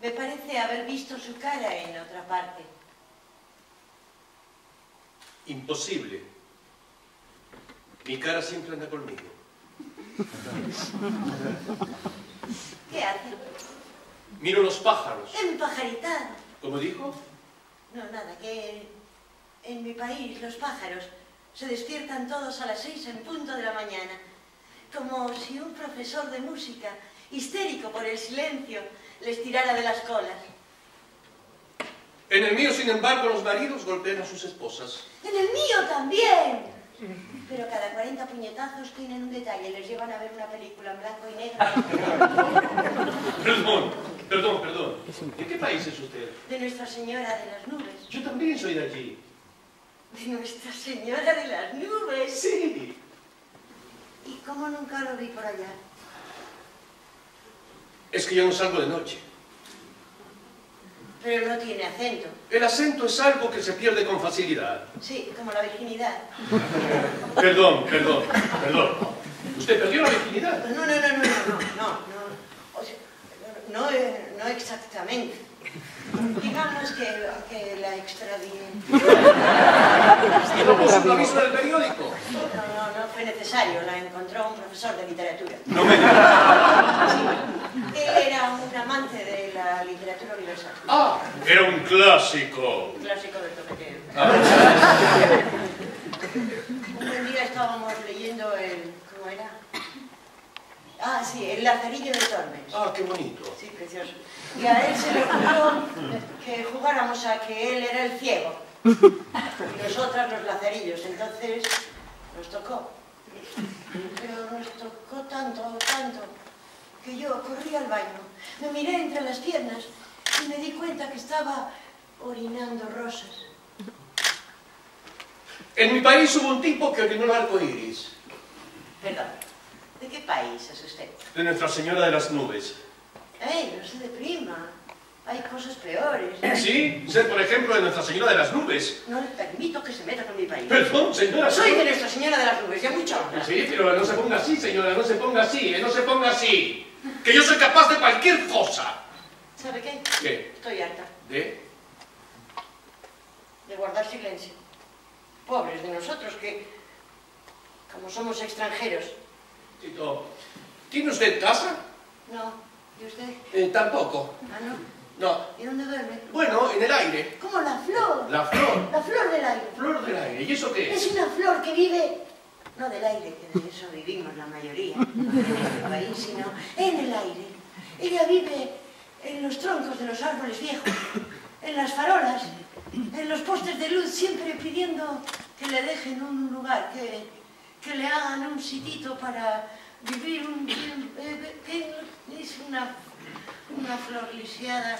Me parece haber visto su cara en otra parte. Imposible. Mi cara siempre anda conmigo. ¿Qué hace? Miro los pájaros. Empajaritado. ¿Cómo dijo? No, nada, que en mi país los pájaros se despiertan todos a las 6 en punto de la mañana, como si un profesor de música, histérico por el silencio, les tirara de las colas. En el mío, sin embargo, los maridos golpean a sus esposas. ¡En el mío también! Pero cada 40 puñetazos tienen un detalle, les llevan a ver una película en blanco y negro. Perdón. ¿De qué país es usted? De Nuestra Señora de las Nubes. Yo también soy de allí. ¿De Nuestra Señora de las Nubes? Sí. ¿Y cómo nunca lo vi por allá? Es que yo no salgo de noche. Pero no tiene acento. El acento es algo que se pierde con facilidad. Sí, como la virginidad. Perdón. ¿Usted perdió la virginidad? No. O sea, no exactamente. Digamos que la extradité. ¿Y no puso un aviso del periódico? No fue necesario. La encontró un profesor de literatura. No me digas. Sí. Él era un amante de la literatura universal. Ah, era un clásico. Un clásico del toqueteo. Ah. Un buen día estábamos leyendo el... ¿Cómo era? Ah, sí, el Lazarillo de Tormes. Ah, qué bonito. Sí, precioso. Y a él se le ocurrió que jugáramos a que él era el ciego y nosotras los lazarillos. Entonces nos tocó. Pero nos tocó tanto, que yo corrí al baño, me miré entre las piernas y me di cuenta que estaba orinando rosas. En mi país hubo un tipo que orinó el arco iris. Perdón, ¿de qué país es usted? De Nuestra Señora de las Nubes. No se deprima. Hay cosas peores. Sí, ser por ejemplo de Nuestra Señora de las Nubes. No le permito que se meta con mi país. Perdón, señora. Soy de Nuestra Señora de las Nubes, ya mucho. Sí, pero no se ponga así, señora, no se ponga así, no se ponga así. Que yo soy capaz de cualquier cosa. ¿Sabe qué? ¿Qué? Estoy harta ¿De? de guardar silencio. Pobres de nosotros que, como somos extranjeros... Tito, ¿tiene usted casa? No. ¿Y usted? Tampoco. Ah, ¿no? No. ¿Y dónde duerme? Bueno, en el aire. Como la flor. La flor. La flor del aire. Flor del aire. ¿Y eso qué es? Es una flor que vive... No del aire, que de eso vivimos la mayoría, no en este país, sino en el aire. Ella vive en los troncos de los árboles viejos, en las farolas, en los postes de luz, siempre pidiendo que le dejen un lugar, que le hagan un sitito para vivir un tiempo. Es una flor lisiada.